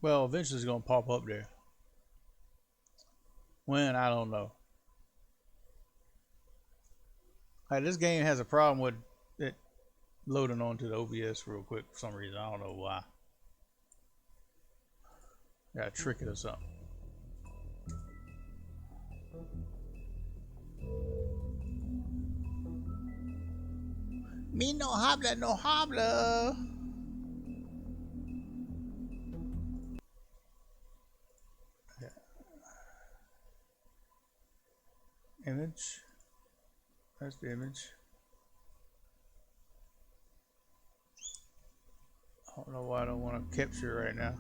Well, eventually it's gonna pop up there. When, I don't know. Like, this game has a problem with it loading onto the OBS real quick for some reason. I don't know why. Gotta trick it or something. Me no habla, no habla. Yeah. Image. That's the image. I don't know why I don't want to capture it right now.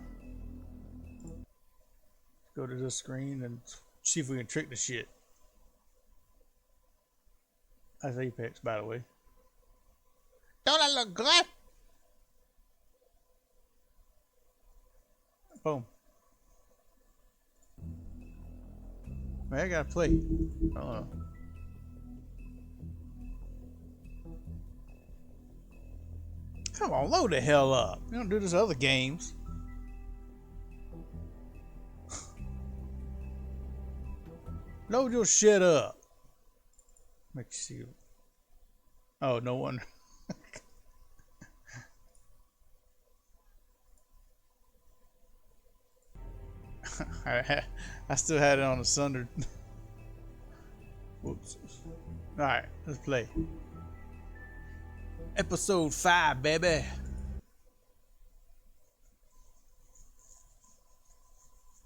Go to this screen and see if we can trick the shit. That's Apex, by the way. Don't I look good? Boom. Man, I gotta play. I don't know. Come on, load the hell up. You don't do this other games. Load your shit up. Make you see. Oh, no wonder. I still had it on the sundered. Whoops. Alright, let's play. Episode 5, baby.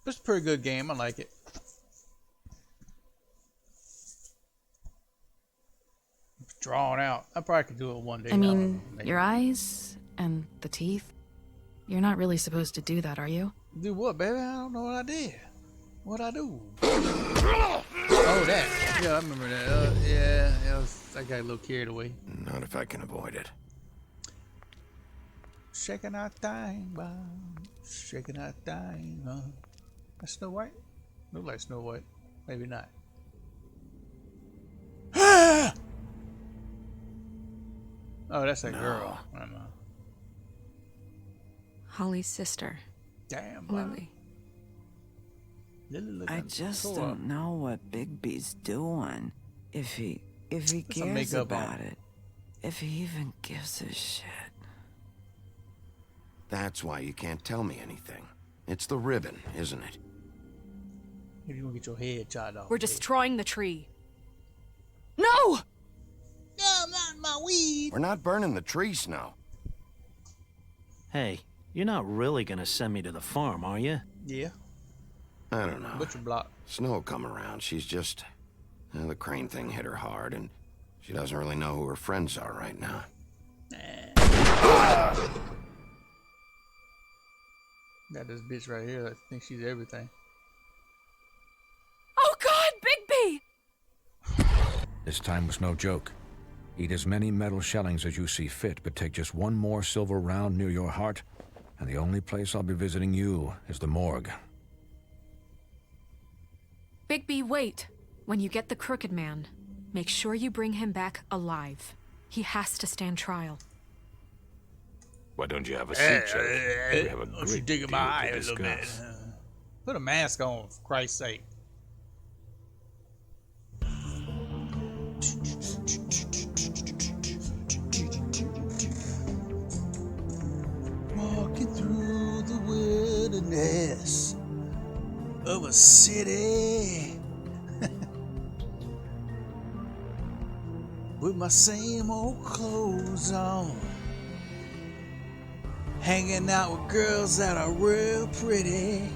It's a pretty good game. I like it. It's drawn out. I probably could do it one day. I mean, your eyes and the teeth. You're not really supposed to do that, are you? Do what, baby? I don't know what I did. What I do? Oh, that. Yeah, I remember that. Yeah, I got a little carried away. Not if I can avoid it. Shaking our thing, shaking our thing. That's Snow White? Look like Snow White. Maybe not. Oh, that's that girl. I don't know. Holly's sister. Damn, Lily. I just don't know what Bigby's doing. If he cares about it. If he even gives a shit. That's why you can't tell me anything. It's the ribbon, isn't it? If you want to get your head chopped off. We're destroying the tree. No! No, not my weed. We're not burning the tree, Snow. Hey, you're not really gonna send me to the farm, are you? Yeah. I don't know. Butcher block. Snow will come around. She's just... the crane thing hit her hard, and she doesn't really know who her friends are right now. Got this bitch right here that thinks she's everything. Oh God, Bigby! This time was no joke. Eat as many metal shellings as you see fit, but take just one more silver round near your heart, and the only place I'll be visiting you is the morgue. Bigby, wait. When you get the Crooked Man, make sure you bring him back alive. He has to stand trial. Why don't you have a seat, Sheriff? We have a great deal my eye to a little bit. discuss. Put a mask on, for Christ's sake. Walking through the wilderness of a city with my same old clothes on, hanging out with girls that are real pretty.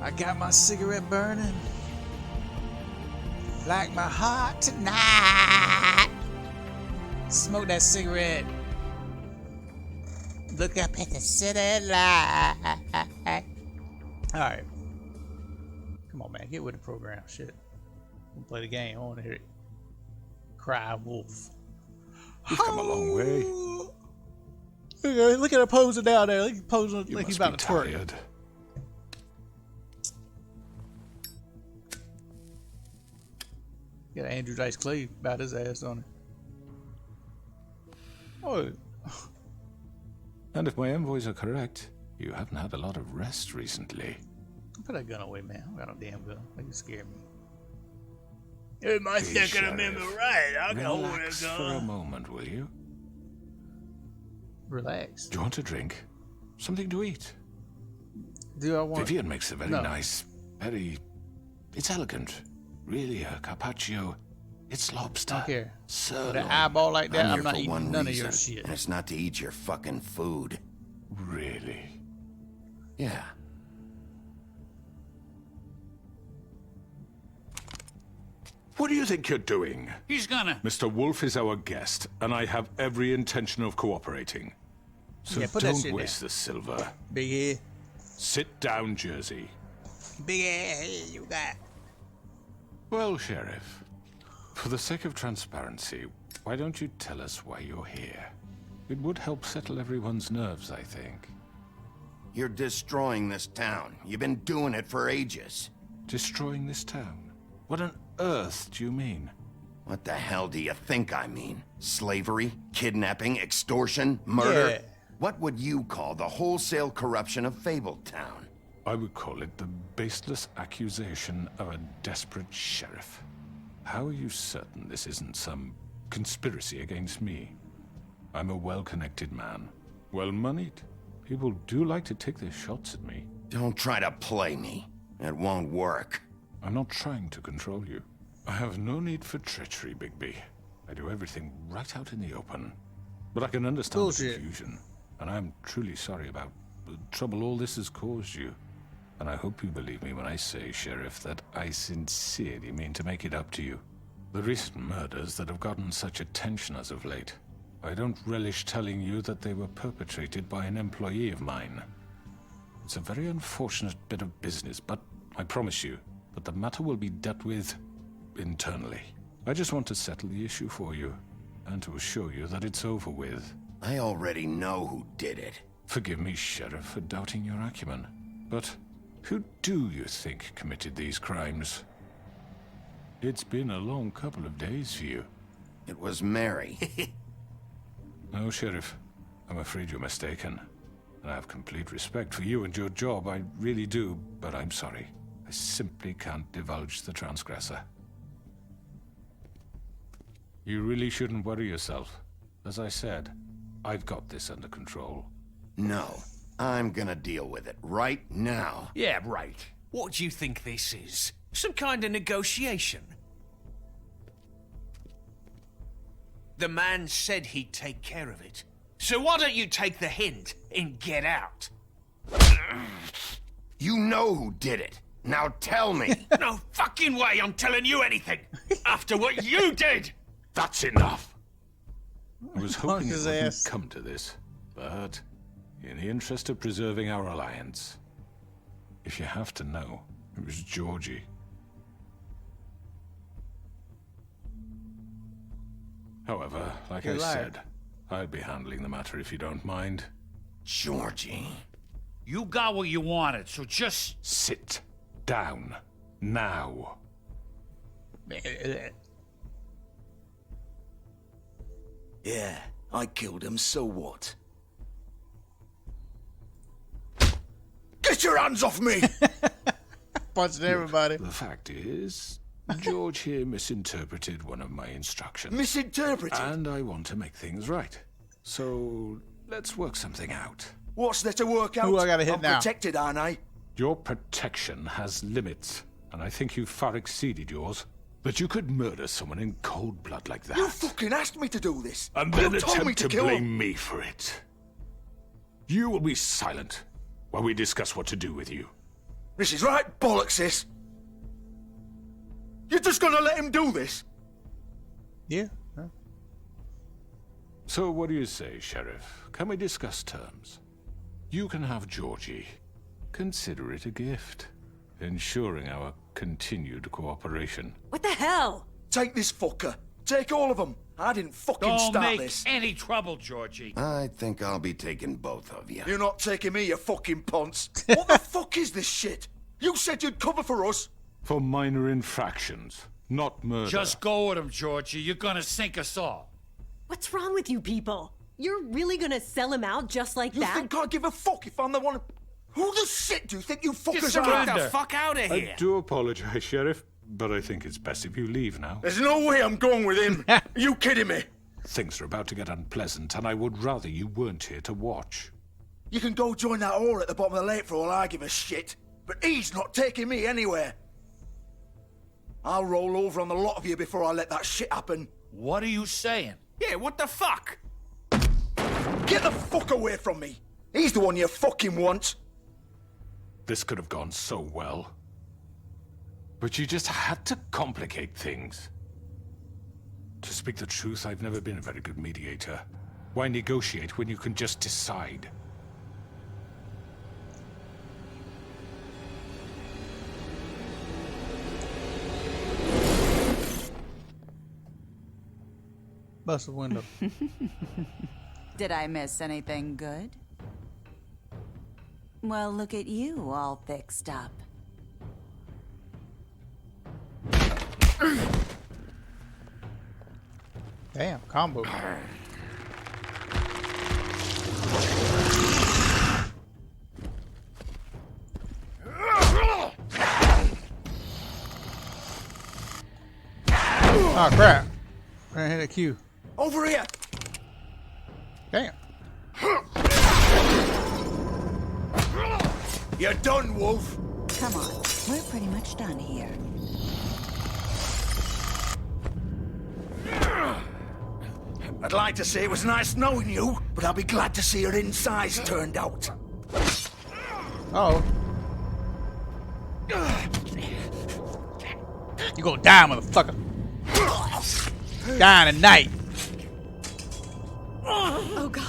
I got my cigarette burning like my heart tonight. Smoke that cigarette. Look up at the city light. Alright. Come on, man. Get with the program. Shit. We'll play the game. I want to hear it. Cry wolf. You've come a long way. Look at her posing down there. Look, posing You like he's must about be to twerk. tired. Got Andrew Dice Clay about his ass on it. Oh. And if my envoys are correct, You haven't had a lot of rest recently. Put that gun away, man. I got no damn gun. Like you scared me. If my second amendment right, I can hold that gun. For a moment, will you? Relax. Do you want a drink? Something to eat? Do I want? Vivian makes a very nice, it's elegant. Really, a carpaccio. It's lobster. I don't care. Sirloin. With an eyeball like that, I'm not for eating one none reason, of your shit. and it's not to eat your fucking food. Really? Yeah. What do you think you're doing? He's gonna... Mr. Wolf is our guest, and I have every intention of cooperating. So put that don't shit waste the silver. Big head. Sit down, Jersey. Big head you got. Well, Sheriff, for the sake of transparency, why don't you tell us why you're here? It would help settle everyone's nerves, I think. You're destroying this town. You've been doing it for ages. Destroying this town? What on earth do you mean? What the hell do you think I mean? Slavery? Kidnapping? Extortion? Murder? Yeah. What would you call the wholesale corruption of Fabletown? I would call it the baseless accusation of a desperate sheriff. How are you certain this isn't some conspiracy against me? I'm a well-connected man, well-moneyed. People do like to take their shots at me. Don't try to play me. It won't work. I'm not trying to control you. I have no need for treachery, Bigby. I do everything right out in the open. But I can understand the confusion, and I'm truly sorry about the trouble all this has caused you. And I hope you believe me when I say, Sheriff, that I sincerely mean to make it up to you. The recent murders that have gotten such attention as of late, I don't relish telling you that they were perpetrated by an employee of mine. It's a very unfortunate bit of business, but I promise you that the matter will be dealt with internally. I just want to settle the issue for you, and to assure you that it's over with. I already know who did it. Forgive me, Sheriff, for doubting your acumen, but who do you think committed these crimes? It's been a long couple of days for you. It was Mary. No, Sheriff. I'm afraid you're mistaken. And I have complete respect for you and your job, I really do, but I'm sorry. I simply can't divulge the transgressor. You really shouldn't worry yourself. As I said, I've got this under control. No, I'm gonna deal with it right now. Yeah, right. What do you think this is? Some kind of negotiation? The man said he'd take care of it. So why don't you take the hint and get out? You know who did it. Now tell me. No fucking way I'm telling you anything after what you did! That's enough! I was hoping it his wouldn't ass. come to this, but in the interest of preserving our alliance, if you have to know, it was Georgie. However, like I said, I'd be handling the matter if you don't mind. Georgie. You got what you wanted, so just... Sit down. Now. Yeah, I killed him, so what? Get your hands off me! Punching everybody. The fact is, George here misinterpreted one of my instructions. Misinterpreted? And I want to make things right. So, let's work something out. What's there to work out? Who I gotta hit I'm now? protected, aren't I? Your protection has limits, and I think you've far exceeded yours. But you could murder someone in cold blood like that. You fucking asked me to do this. And then you told me attempt to to kill blame him. me for it. You will be silent while we discuss what to do with you. This is right bollocks, this. You're just gonna let him do this? Yeah. Huh? So what do you say, Sheriff? Can we discuss terms? You can have Georgie. Consider it a gift, ensuring our continued cooperation. What the hell? Take this fucker. Take all of them. I didn't fucking Don't start make this. any trouble, Georgie. I think I'll be taking both of you. You're not taking me, you fucking ponce. What the fuck is this shit? You said you'd cover for us. For minor infractions, not murder. Just go with him, Georgie. You're gonna sink us all. What's wrong with you people? You're really gonna sell him out just like You that? think I give a fuck if I'm the one... Who the shit do you think you fuckers Just are? get the fuck out of I here. do apologize, Sheriff, but I think it's best if you leave now. There's no way I'm going with him. Are you kidding me? Things are about to get unpleasant, and I would rather you weren't here to watch. You can go join that whore at the bottom of the lake for all I give a shit. But he's not taking me anywhere. I'll roll over on the lot of you before I let that shit happen. What are you saying? Yeah, what the fuck? Get the fuck away from me. He's the one you fucking want. This could have gone so well. But you just had to complicate things. To speak the truth, I've never been a very good mediator. Why negotiate when you can just decide? Bust the window. Did I miss anything good? Well, look at you, all fixed up. Damn, combo. Oh crap. I hit a Q. Over here. Damn. You're done, Wolf. Come on, we're pretty much done here. I'd like to say it was nice knowing you, but I'll be glad to see your insides turned out. Oh. You gonna die, motherfucker. Die tonight. Oh, God.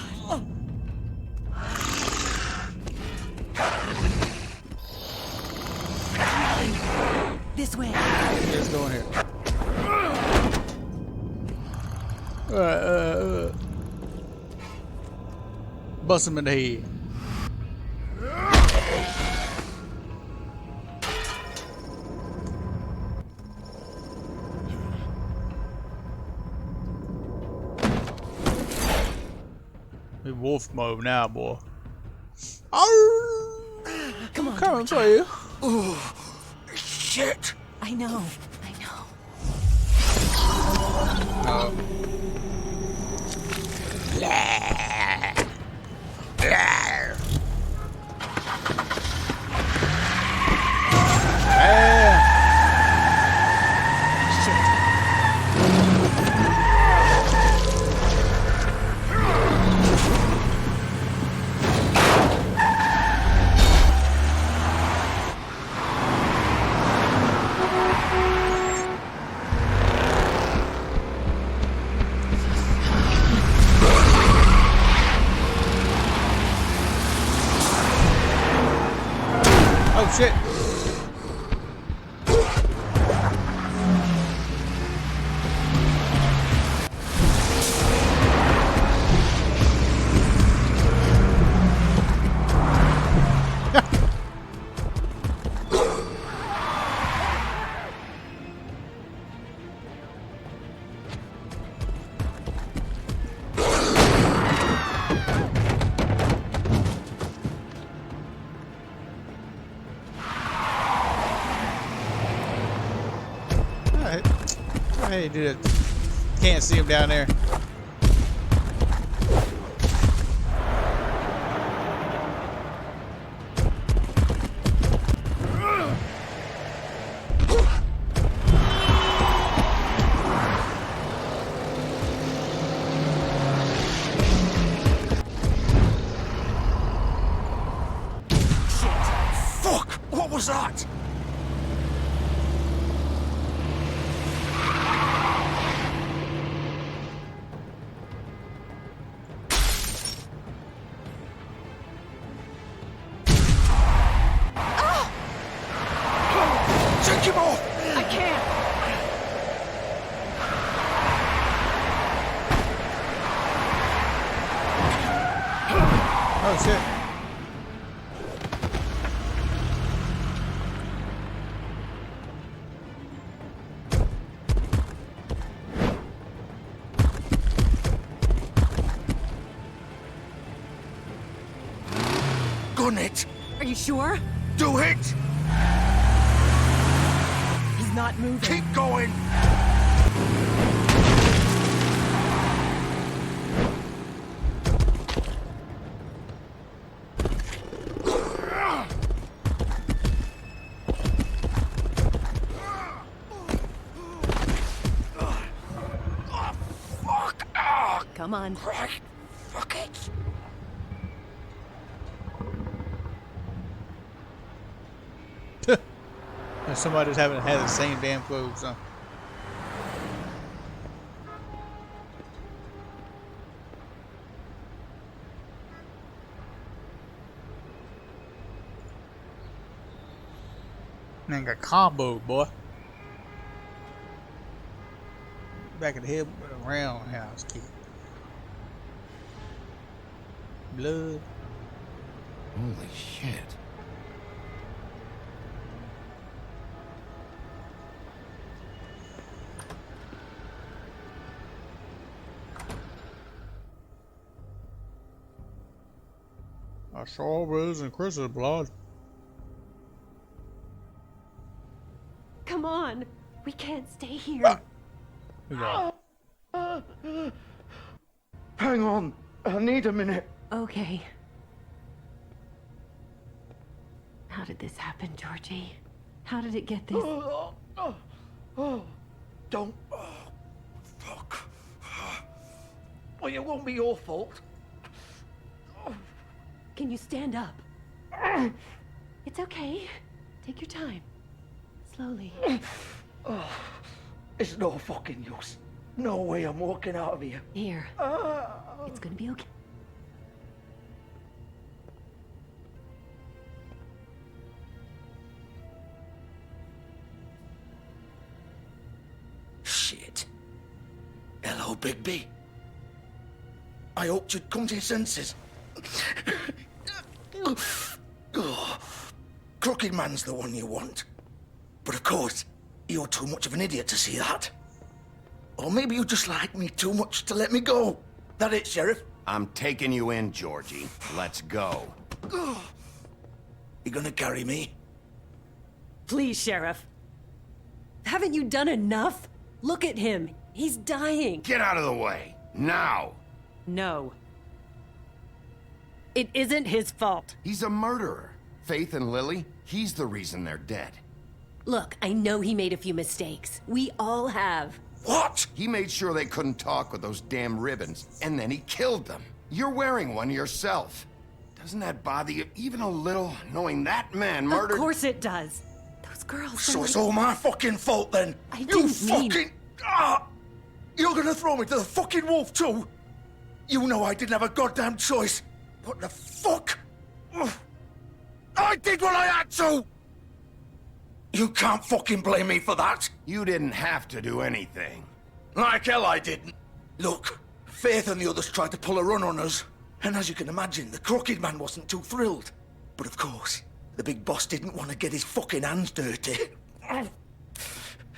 This way. Let's go in here. Bust him in the head. We wolf mode now, boy. Oh, Come on. coming for you. Oh, shit. I know. Oh shit. Hey, dude, can't see him down there. Fuck! What was that? Take him off! I can't. Oh shit. Gun it! Are you sure? Do it! He's not moving. Keep going! Come on. Fuck it. Somebody just haven't had the same damn clothes on. Man got combo, boy. Back of the head, roundhouse kick. Blood. Holy shit. I saw Rose and Chris's blood. Come on. We can't stay here. Hang on. I need a minute. Okay. How did this happen, Georgie? How did it get this? Don't. Fuck. Well, it won't be your fault. Can you stand up? It's okay. Take your time. Slowly. It's no fucking use. No way I'm walking out of here. Here. It's gonna be okay. Shit. Hello, Bigby. I hoped you'd come to your senses. Crooked Man's the one you want. But of course, you're too much of an idiot to see that. Or maybe you just like me too much to let me go. That it, Sheriff? I'm taking you in, Georgie. Let's go. You gonna carry me? Please, Sheriff. Haven't you done enough? Look at him. He's dying. Get out of the way. Now. No. It isn't his fault. He's a murderer. Faith and Lily, he's the reason they're dead. Look, I know he made a few mistakes. We all have. What? He made sure they couldn't talk with those damn ribbons, and then he killed them. You're wearing one yourself. Doesn't that bother you even a little, knowing that man murdered— Of course it does. Those girls— So it's all my fucking fault then? I didn't mean— You're gonna throw me to the fucking wolf too? You know I didn't have a goddamn choice. What the fuck? I did what I had to! You can't fucking blame me for that. You didn't have to do anything. Like hell I didn't. Look, Faith and the others tried to pull a run on us. And as you can imagine, the Crooked Man wasn't too thrilled. But of course, the big boss didn't want to get his fucking hands dirty.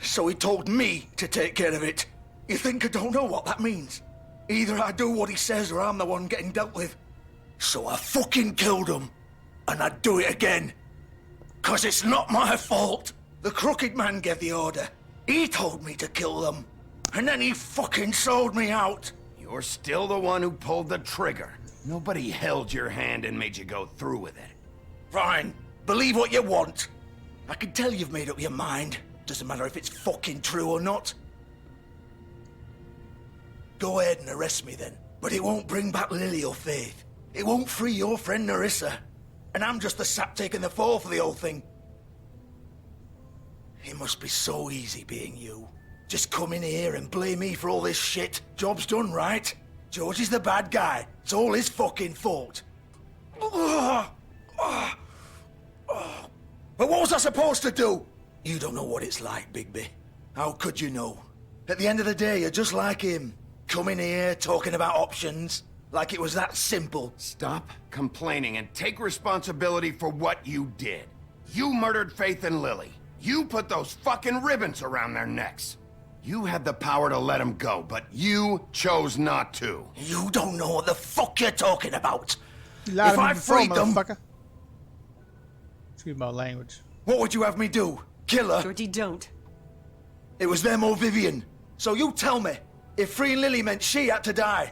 So he told me to take care of it. You think I don't know what that means? Either I do what he says or I'm the one getting dealt with. So I fucking killed him. And I'd do it again. 'Cause it's not my fault. The Crooked Man gave the order. He told me to kill them. And then he fucking sold me out. You're still the one who pulled the trigger. Nobody held your hand and made you go through with it. Fine. Believe what you want. I can tell you've made up your mind. Doesn't matter if it's fucking true or not. Go ahead and arrest me then. But it won't bring back Lily or Faith. It won't free your friend Nerissa. And I'm just the sap taking the fall for the whole thing. It must be so easy being you. Just come in here and blame me for all this shit. Job's done, right? George is the bad guy. It's all his fucking fault. But what was I supposed to do? You don't know what it's like, Bigby. How could you know? At the end of the day, you're just like him. Coming here, talking about options. Like it was that simple. Stop complaining and take responsibility for what you did. You murdered Faith and Lily. You put those fucking ribbons around their necks. You had the power to let them go, but you chose not to. You don't know what the fuck you're talking about. If I freed them... Excuse my language. What would you have me do? Kill her? Georgie, don't. It was them or Vivian. So you tell me, if freeing Lily meant she had to die,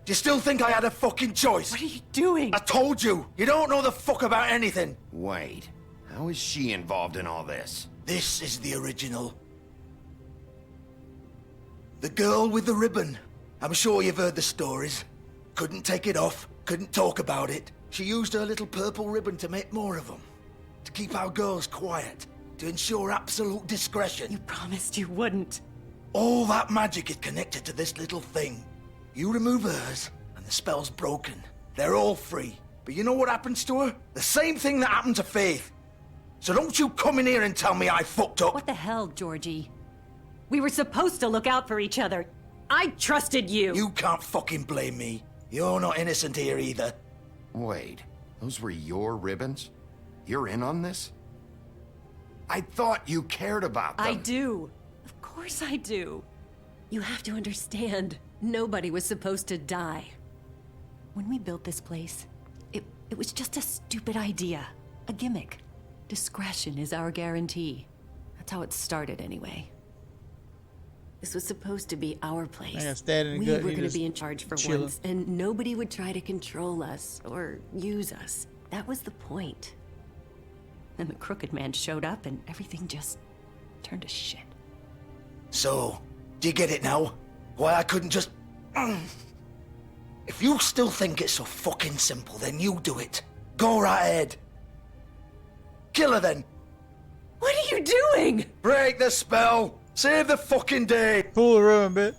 do you still think I had a fucking choice? What are you doing? I told you, you don't know the fuck about anything. Wait, how is she involved in all this? This is the original. The girl with the ribbon. I'm sure you've heard the stories. Couldn't take it off, couldn't talk about it. She used her little purple ribbon to make more of them. To keep our girls quiet. To ensure absolute discretion. You promised you wouldn't. All that magic is connected to this little thing. You remove hers, and the spell's broken. They're all free. But you know what happens to her? The same thing that happened to Faith. So don't you come in here and tell me I fucked up. What the hell, Georgie? We were supposed to look out for each other. I trusted you. You can't fucking blame me. You're not innocent here either. Wait, those were your ribbons? You're in on this? I thought you cared about them. I do. Of course I do. You have to understand, nobody was supposed to die. When we built this place, it was just a stupid idea. A gimmick. Discretion is our guarantee. That's how it started anyway. This was supposed to be our place. We were going to be in charge for once, and nobody would try to control us or use us. That was the point. Then the crooked man showed up and everything just turned to shit. So, do you get it now? Why I couldn't just... If you still think it's so fucking simple, then you do it. Go right ahead. Kill her then. What are you doing? Break the spell. Save the fucking day. Pull her in, bitch.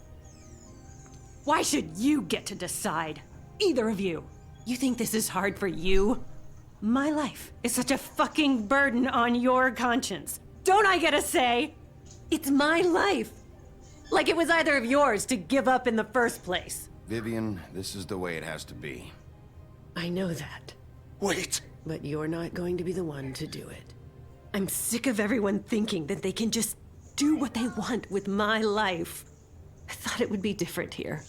Why should you get to decide? Either of you. You think this is hard for you? My life is such a fucking burden on your conscience. Don't I get a say? It's my life. Like it was either of yours to give up in the first place. Vivian, this is the way it has to be. I know that. Wait. But you're not going to be the one to do it. I'm sick of everyone thinking that they can just do what they want with my life. I thought it would be different here.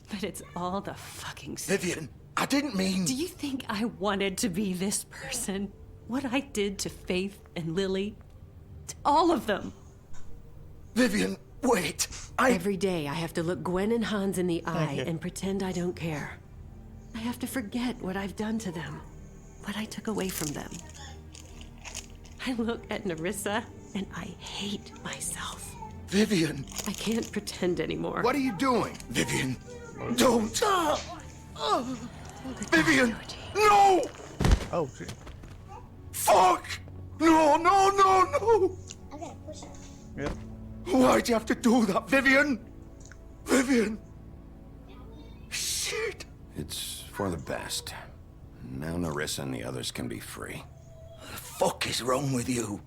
But it's all the fucking same. Vivian, I didn't mean... Do you think I wanted to be this person? What I did to Faith and Lily? To all of them. Vivian, wait. Every day I have to look Gwen and Hans in the eye and pretend I don't care. I have to forget what I've done to them. What I took away from them. I look at Nerissa and I hate myself. Vivian. I can't pretend anymore. What are you doing? Vivian, don't. Vivian, no! Oh, shit. Fuck! No, no, no, no! I gotta push it. Yep. Why'd you have to do that, Vivian? Vivian! Shit! It's for the best. Now Nerissa and the others can be free. What the fuck is wrong with you?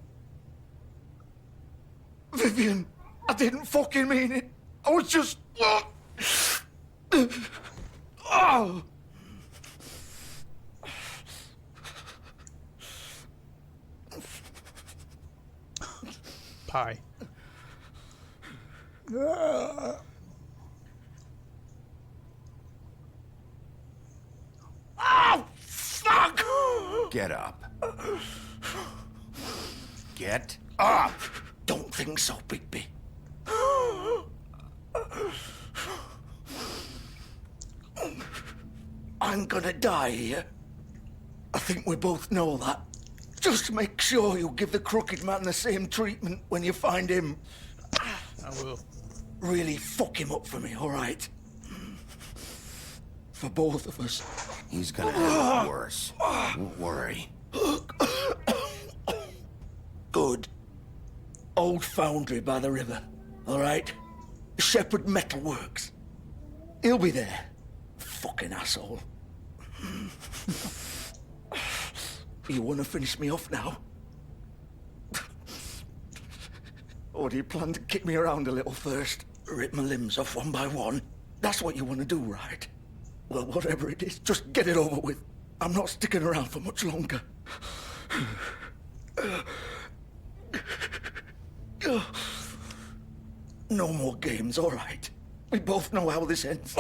Vivian, I didn't fucking mean it. I was just... Oh! Pie. Oh, fuck! Get up. Get up! Don't think so, Bigby. I'm gonna die here. I think we both know that. Just make sure you give the crooked man the same treatment when you find him. I will. Really fuck him up for me, all right? For both of us. He's gonna have it worse. Don't worry. Good. Old foundry by the river, all right? Shepherd Metalworks. He'll be there. Fucking asshole. You want to finish me off now? Or do you plan to kick me around a little first? Rip my limbs off one by one? That's what you want to do, right? Well, whatever it is, just get it over with. I'm not sticking around for much longer. No more games, all right? We both know how this ends.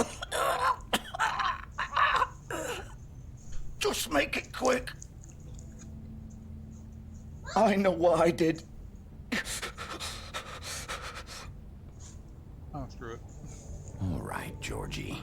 Just make it quick. I know what I did. Oh, screw it. All right, Georgie.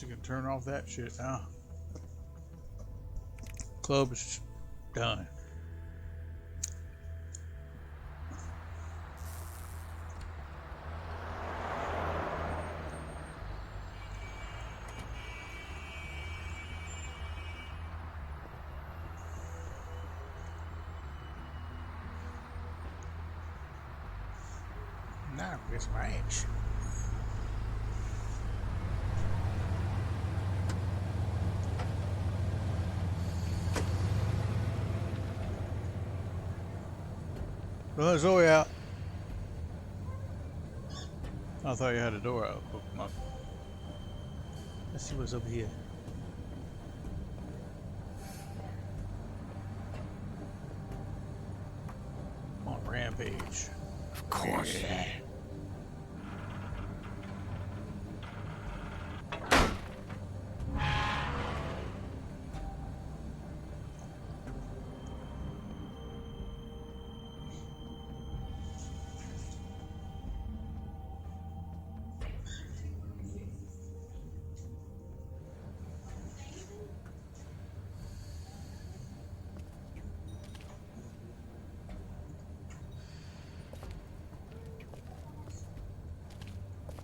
You can turn off that shit now. Club is done. Now it's my ass. Well, Zoe out. I thought you had a door out. Oh, my. Let's see what's over here. On Rampage. Of course. Yeah.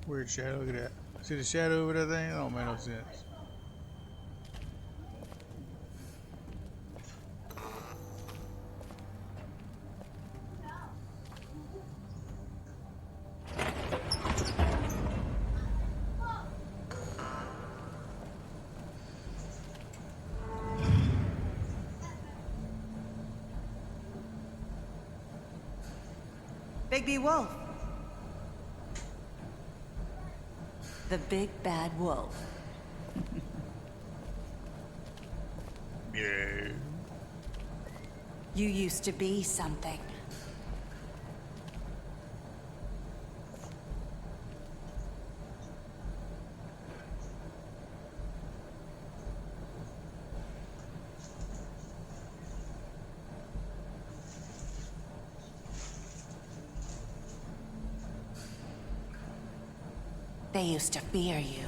Weird shadow, look at that. See the shadow over that thing? That don't make no sense. Bigby Wolf. The big bad wolf. Yeah. You used to be something. They used to fear you.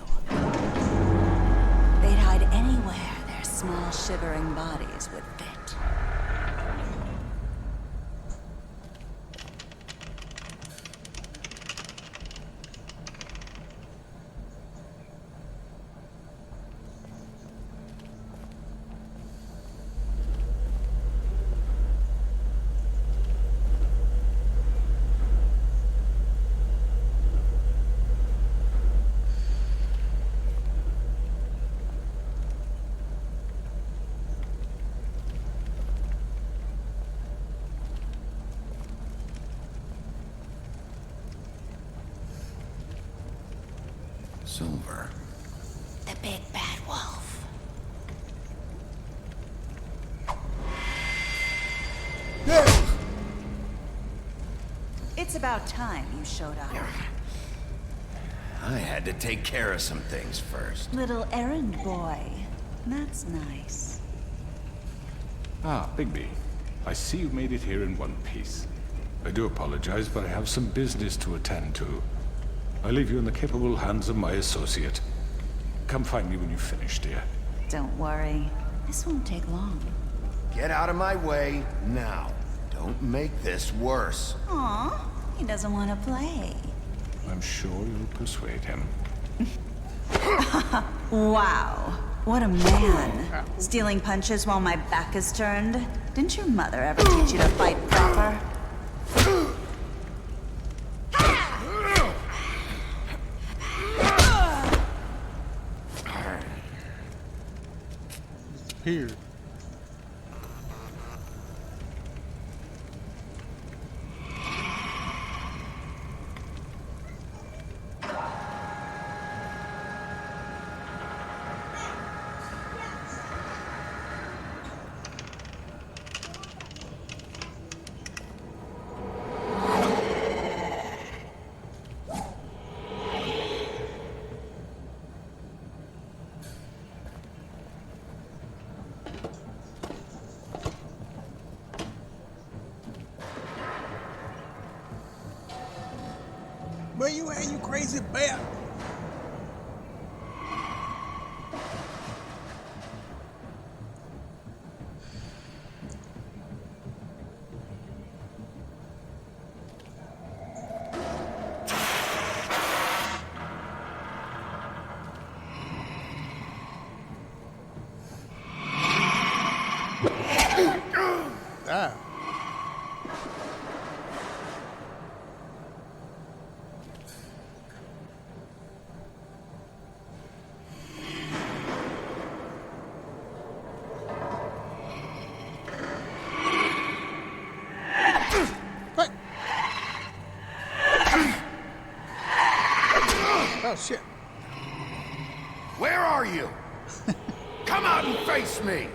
They'd hide anywhere their small, shivering bodies would fit. Silver. The big bad wolf. It's about time you showed up. I had to take care of some things first. Little errand boy. That's nice. Ah, Bigby. I see you made it here in one piece. I do apologize, but I have some business to attend to. I leave you in the capable hands of my associate. Come find me when you finish, dear. Don't worry. This won't take long. Get out of my way now. Don't make this worse. Aw, he doesn't want to play. I'm sure you'll persuade him. Wow. What a man. Stealing punches while my back is turned. Didn't your mother ever teach you to fight proper? Here. Where you at, you crazy bear? Ah. What? Oh shit. Where are you? Come out and face me!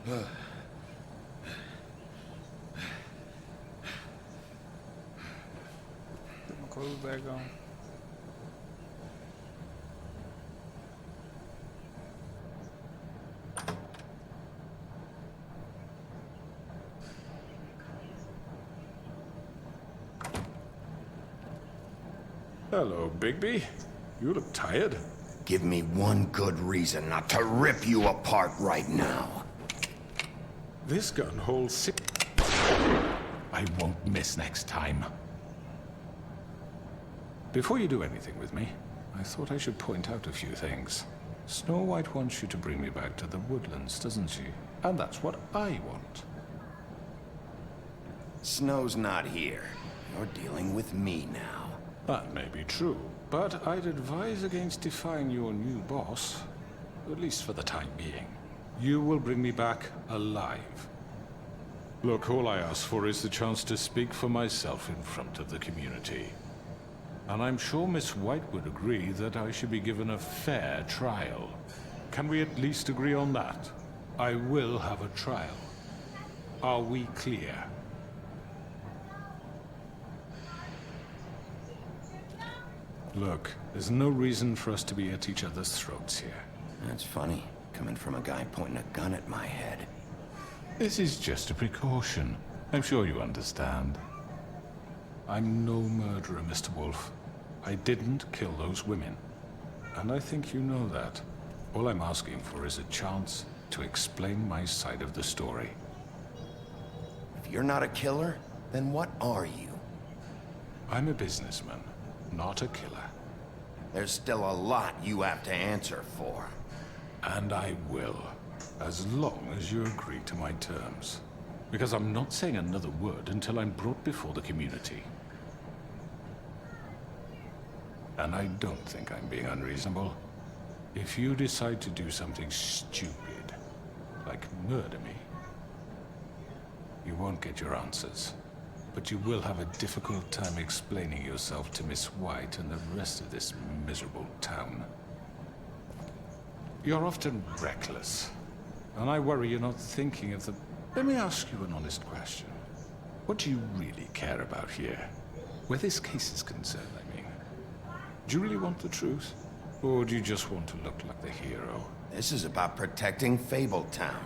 Put my clothes back on. Hello, Bigby. You look tired. Give me one good reason not to rip you apart right now. This gun holds 6. I won't miss next time. Before you do anything with me, I thought I should point out a few things. Snow White wants you to bring me back to the woodlands, doesn't she? And that's what I want. Snow's not here. You're dealing with me now. That may be true, but I'd advise against defying your new boss, at least for the time being. You will bring me back alive. Look, all I ask for is the chance to speak for myself in front of the community. And I'm sure Miss White would agree that I should be given a fair trial. Can we at least agree on that? I will have a trial. Are we clear? Look, there's no reason for us to be at each other's throats here. That's funny, coming from a guy pointing a gun at my head. This is just a precaution. I'm sure you understand. I'm no murderer, Mr. Wolf. I didn't kill those women. And I think you know that. All I'm asking for is a chance to explain my side of the story. If you're not a killer, then what are you? I'm a businessman, not a killer. There's still a lot you have to answer for. And I will, as long as you agree to my terms. Because I'm not saying another word until I'm brought before the community. And I don't think I'm being unreasonable. If you decide to do something stupid, like murder me, you won't get your answers. But you will have a difficult time explaining yourself to Miss White and the rest of this miserable town. You're often reckless, and I worry you're not thinking of the... Let me ask you an honest question. What do you really care about here? Where this case is concerned, I mean. Do you really want the truth? Or do you just want to look like the hero? This is about protecting Fabletown.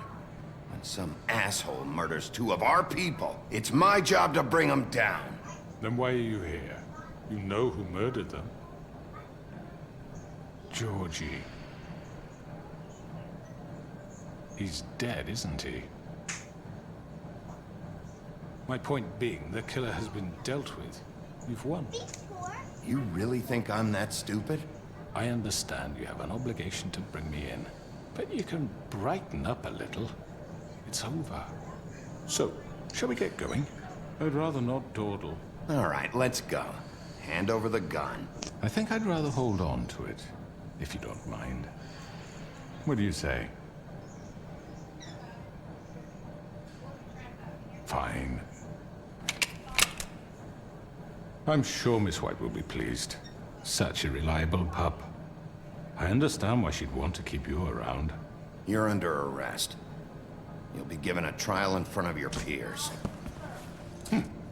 When some asshole murders 2 of our people, it's my job to bring them down. Then why are you here? You know who murdered them. Georgie. He's dead, isn't he? My point being, the killer has been dealt with. You've won. You really think I'm that stupid? I understand you have an obligation to bring me in, but you can brighten up a little. It's over. So, shall we get going? I'd rather not dawdle. All right, let's go. Hand over the gun. I think I'd rather hold on to it, if you don't mind. What do you say? Fine. I'm sure Miss White will be pleased. Such a reliable pup. I understand why she'd want to keep you around. You're under arrest. You'll be given a trial in front of your peers.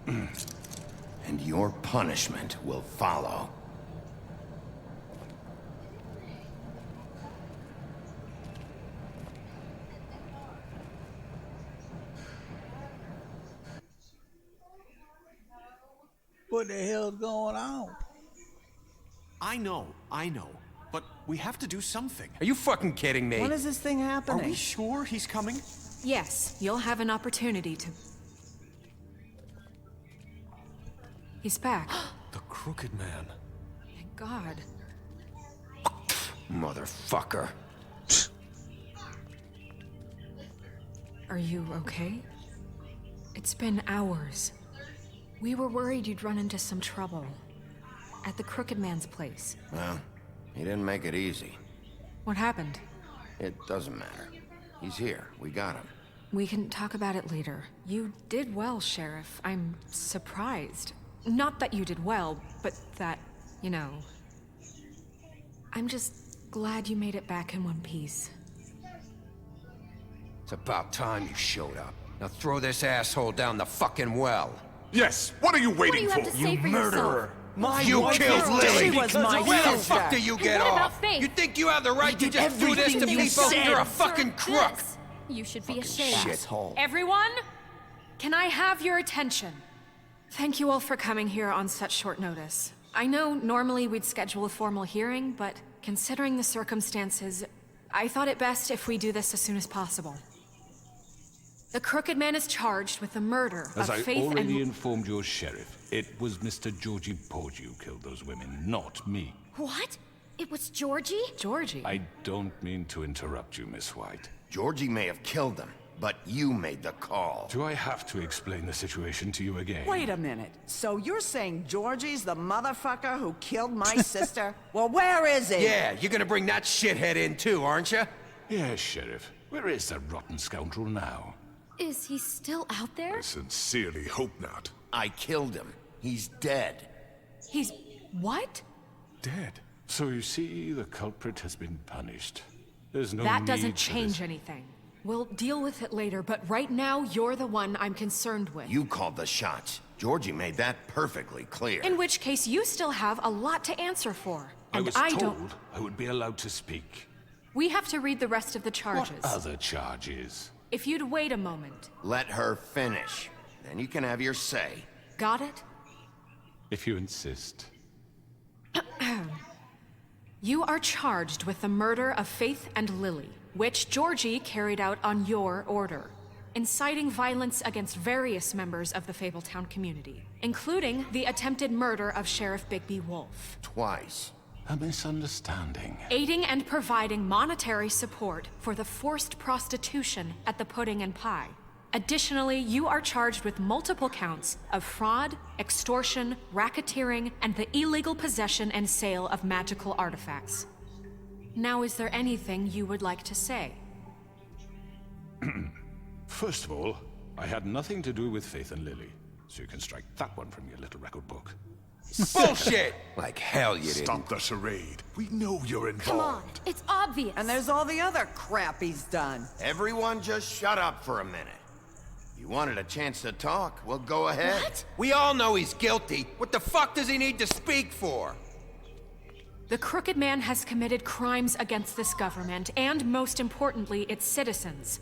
And your punishment will follow. What the hell's going on? I know. But we have to do something. Are you fucking kidding me? When is this thing happening? Are we sure he's coming? Yes, you'll have an opportunity to... He's back. The Crooked Man. Thank God. Motherfucker. Are you okay? It's been hours. We were worried you'd run into some trouble. At the Crooked Man's place. Well, he didn't make it easy. What happened? It doesn't matter. He's here. We got him. We can talk about it later. You did well, Sheriff. I'm surprised. Not that you did well, but that, you know... I'm just glad you made it back in one piece. It's about time you showed up. Now throw this asshole down the fucking well. Yes, what are you waiting What do you have to say for murderer! yourself? You killed Lily! was my Where the sister. fuck do you get And what about off? Faith? You think you have the right to just do this to everything you people? said. You're a fucking crook! This. You should be ashamed. Shithole. Everyone, can I have your attention? Thank you all for coming here on such short notice. I know normally we'd schedule a formal hearing, but considering the circumstances, I thought it best if we do this as soon as possible. The Crooked Man is charged with the murder As of I Faith already and... informed your sheriff, it was Mr. Georgie Porgy who killed those women, not me. What? It was Georgie? Georgie? I don't mean to interrupt you, Miss White. Georgie may have killed them, but you made the call. Do I have to explain the situation to you again? Wait a minute. So you're saying Georgie's the motherfucker who killed my sister? Well, where is he? Yeah, you're gonna bring that shithead in too, aren't you? Yes, Sheriff. Where is that rotten scoundrel now? Is he still out there? I sincerely hope not. I killed him. He's dead. He's... what? Dead. So you see, the culprit has been punished. There's no That need doesn't for change this. anything. We'll deal with it later, but right now, you're the one I'm concerned with. You called the shots. Georgie made that perfectly clear. In which case, you still have a lot to answer for. I And was I told don't... I would be allowed to speak. We have to read the rest of the charges. What other charges? If you'd wait a moment. Let her finish. Then you can have your say. Got it? If you insist. You are charged with the murder of Faith and Lily, which Georgie carried out on your order, inciting violence against various members of the Fabletown community, including the attempted murder of Sheriff Bigby Wolf. Twice. A misunderstanding. Aiding and providing monetary support for the forced prostitution at the Pudding and Pie. Additionally, you are charged with multiple counts of fraud, extortion, racketeering, and the illegal possession and sale of magical artifacts. Now, is there anything you would like to say? First of all, I had nothing to do with Faith and Lily, so you can strike that one from your little record book. Bullshit! Like hell you didn't. Stop the charade. We know you're involved. Come on, it's obvious. And there's all the other crap he's done. Everyone just shut up for a minute. You wanted a chance to talk? Well, go ahead. What? We all know he's guilty. What the fuck does he need to speak for? The Crooked Man has committed crimes against this government, and most importantly, its citizens.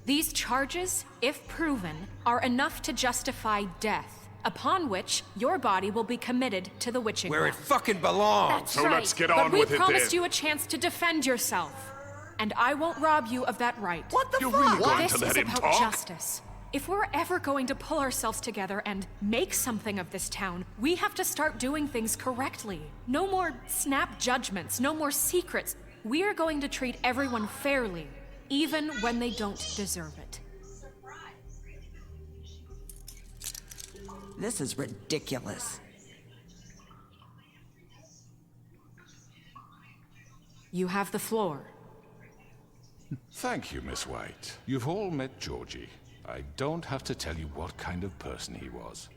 These charges, if proven, are enough to justify death, upon which your body will be committed to the witching Where it well. fucking belongs. That's So right. let's get But on we with it promised then. you a chance to defend yourself, and I won't rob you of that right. What the You're fuck? really going This to let is him about talk? justice. If we're ever going to pull ourselves together and make something of this town, we have to start doing things correctly. No more snap judgments, no more secrets. We are going to treat everyone fairly, even when they don't deserve it. This is ridiculous. You have the floor. Thank you, Miss White. You've all met Georgie. I don't have to tell you what kind of person he was.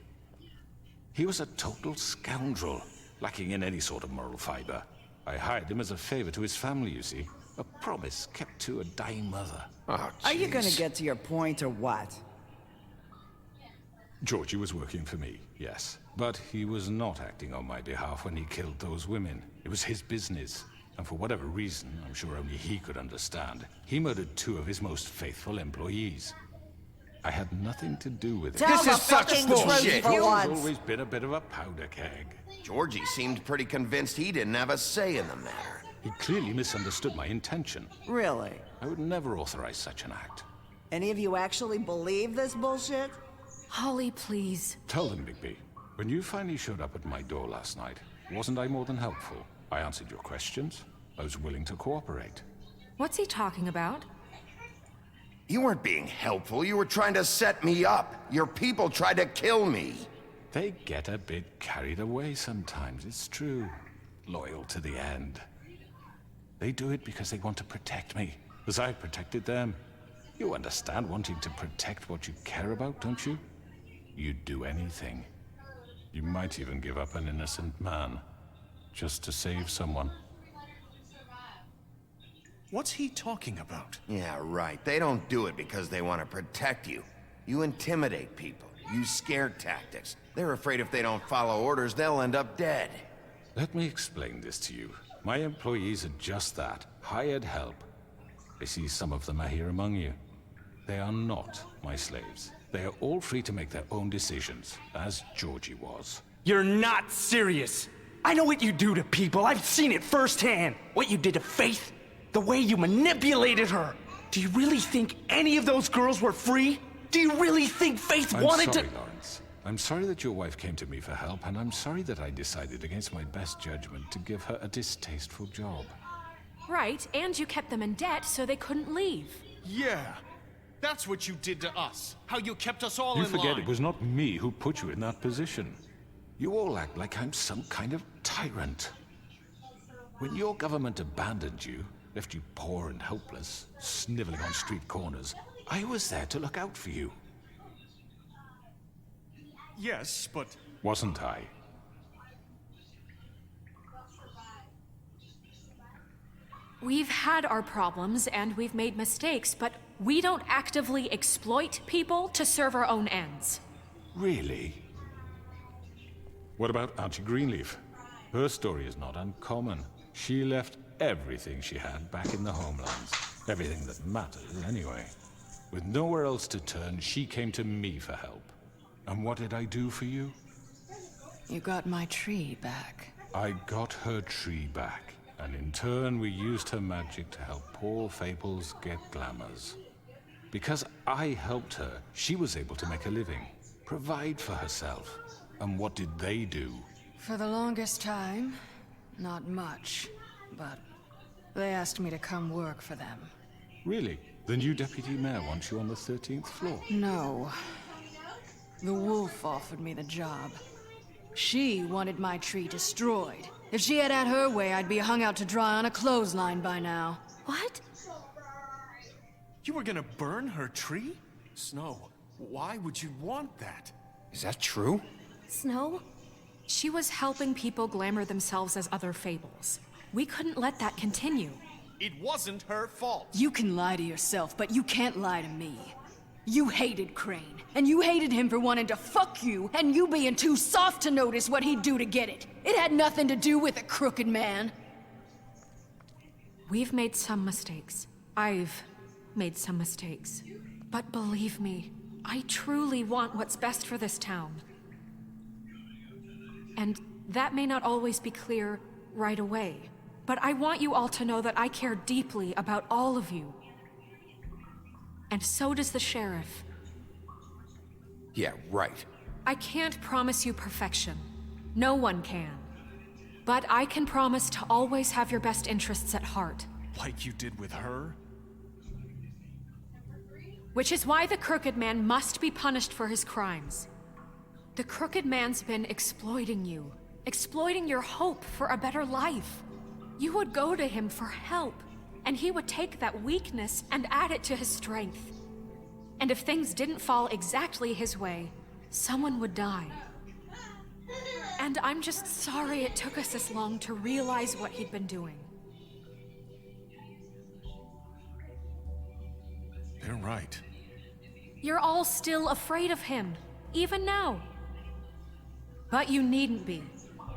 He was a total scoundrel, lacking in any sort of moral fiber. I hired him as a favor to his family, you see. A promise kept to a dying mother. Oh, Are you gonna jeez. get to your point or what? Georgie was working for me, yes. But he was not acting on my behalf when he killed those women. It was his business. And for whatever reason, I'm sure only he could understand, he murdered 2 of his most faithful employees. I had nothing to do with it. Tell This the is such fucking bullshit. truth for He's once. always been a bit of a powder keg. Georgie seemed pretty convinced he didn't have a say in the matter. He clearly misunderstood my intention. Really? I would never authorize such an act. Any of you actually believe this bullshit? Holly, please. Tell them, Bigby, when you finally showed up at my door last night, wasn't I more than helpful? I answered your questions. I was willing to cooperate. What's he talking about? You weren't being helpful. You were trying to set me up. Your people tried to kill me. They get a bit carried away sometimes, it's true. Loyal to the end. They do it because they want to protect me, as I protected them. You understand wanting to protect what you care about, don't you? You'd do anything. You might even give up an innocent man, just to save someone. What's he talking about? Yeah, right. They don't do it because they want to protect you. You intimidate people, use scare tactics. They're afraid if they don't follow orders, they'll end up dead. Let me explain this to you. My employees are just that, hired help. I see some of them are here among you. They are not my slaves. They are all free to make their own decisions, as Georgie was. You're not serious. I know what you do to people. I've seen it firsthand. What you did to Faith, the way you manipulated her. Do you really think any of those girls were free? Do you really think Faith wanted to— I'm sorry, Lawrence. I'm sorry that your wife came to me for help, and I'm sorry that I decided against my best judgment to give her a distasteful job. Right, and you kept them in debt so they couldn't leave. Yeah. That's what you did to us. How you kept us all in line. You forget it was not me who put you in that position. You all act like I'm some kind of tyrant. When your government abandoned you, left you poor and helpless, sniveling on street corners, I was there to look out for you. Yes, but... Wasn't I? We've had our problems and we've made mistakes, but we don't actively exploit people to serve our own ends. Really? What about Auntie Greenleaf? Her story is not uncommon. She left everything she had back in the homelands. Everything that mattered, anyway. With nowhere else to turn, she came to me for help. And what did I do for you? You got my tree back. I got her tree back. And in turn, we used her magic to help poor Fables get glamours. Because I helped her, she was able to make a living, provide for herself. And what did they do? For the longest time, not much. But they asked me to come work for them. Really? The new deputy mayor wants you on the 13th floor? No. The wolf offered me the job. She wanted my tree destroyed. If she had her way, I'd be hung out to dry on a clothesline by now. What? You were gonna burn her tree? Snow, why would you want that? Is that true? Snow? She was helping people glamour themselves as other Fables. We couldn't let that continue. It wasn't her fault. You can lie to yourself, but you can't lie to me. You hated Crane, and you hated him for wanting to fuck you, and you being too soft to notice what he'd do to get it. It had nothing to do with a crooked man. We've made some mistakes. I've made some mistakes. But believe me, I truly want what's best for this town. And that may not always be clear right away, but I want you all to know that I care deeply about all of you. And so does the sheriff. Yeah, right. I can't promise you perfection. No one can. But I can promise to always have your best interests at heart. Like you did with her? Which is why the Crooked Man must be punished for his crimes. The Crooked Man's been exploiting you, exploiting your hope for a better life. You would go to him for help, and he would take that weakness and add it to his strength. And if things didn't fall exactly his way, someone would die. And I'm just sorry it took us this long to realize what he'd been doing. They're right. You're all still afraid of him, even now. But you needn't be.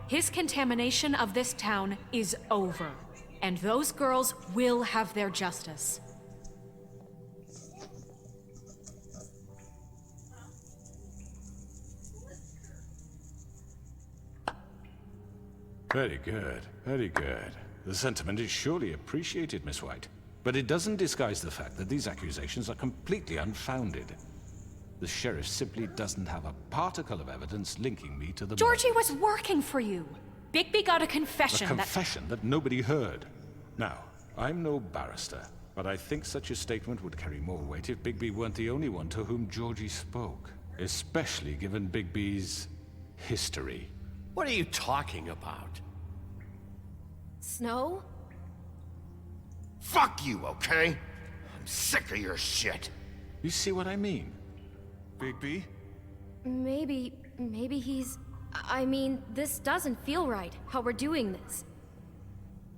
His contamination of this town is over, and those girls will have their justice. Very good, very good. The sentiment is surely appreciated, Miss White. But it doesn't disguise the fact that these accusations are completely unfounded. The sheriff simply doesn't have a particle of evidence linking me to the Georgie was working for you. Bigby got a confession A confession that nobody heard. Now, I'm no barrister, but I think such a statement would carry more weight if Bigby weren't the only one to whom Georgie spoke. Especially given Bigby's history. What are you talking about? Snow? Fuck you, okay? I'm sick of your shit. You see what I mean? Bigby? Maybe he's... I mean, this doesn't feel right, how we're doing this.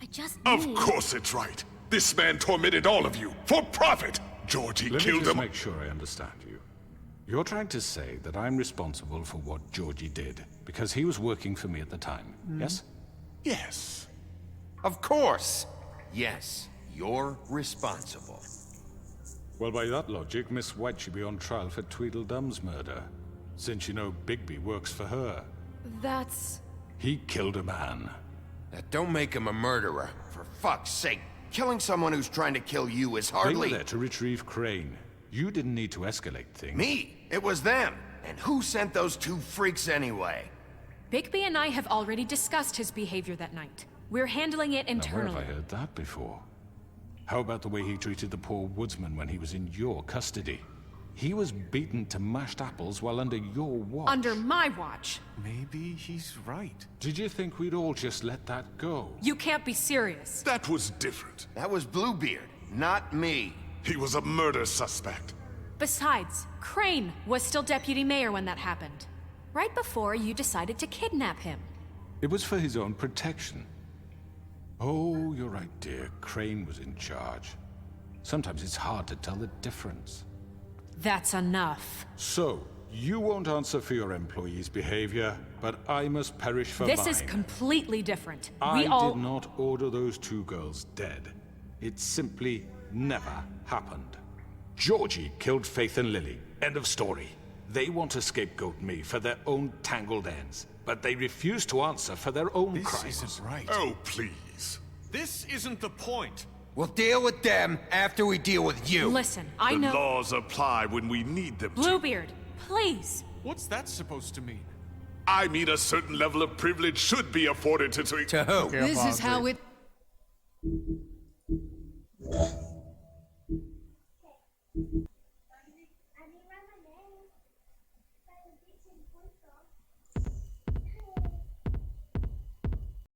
I just Of course it's right. This man tormented all of you for profit. Georgie Let me killed just him. make sure I understand you. You're trying to say that I'm responsible for what Georgie did because he was working for me at the time, yes? Yes. Of course. Yes, you're responsible. Well, by that logic, Miss White should be on trial for Tweedledum's murder, since you know Bigby works for her. That's... He killed a man. Now, don't make him a murderer, for fuck's sake. Killing someone who's trying to kill you is hardly... They were there to retrieve Crane. You didn't need to escalate things. Me? It was them. And who sent those two freaks anyway? Bigby and I have already discussed his behavior that night. We're handling it Now, internally. where have I heard that before? How about the way he treated the poor woodsman when he was in your custody? He was beaten to mashed apples while under your watch. Under my watch. Maybe he's right. Did you think we'd all just let that go? You can't be serious. That was different. That was Bluebeard, not me. He was a murder suspect. Besides, Crane was still deputy mayor when that happened. Right before you decided to kidnap him. It was for his own protection. Oh, you're right, dear. Crane was in charge. Sometimes it's hard to tell the difference. That's enough. So, you won't answer for your employees' behavior, but I must perish for This mine. is completely different. I We all... did not order those two girls dead. It simply never happened. Georgie killed Faith and Lily. End of story. They want to scapegoat me for their own tangled ends, but they refuse to answer for their own crimes. This isn't right. Oh, please. This isn't the point. We'll deal with them after we deal with you. Listen, I know... The laws apply when we need them to. Bluebeard, please. What's that supposed to mean? I mean a certain level of privilege should be afforded to... To who? This is how it...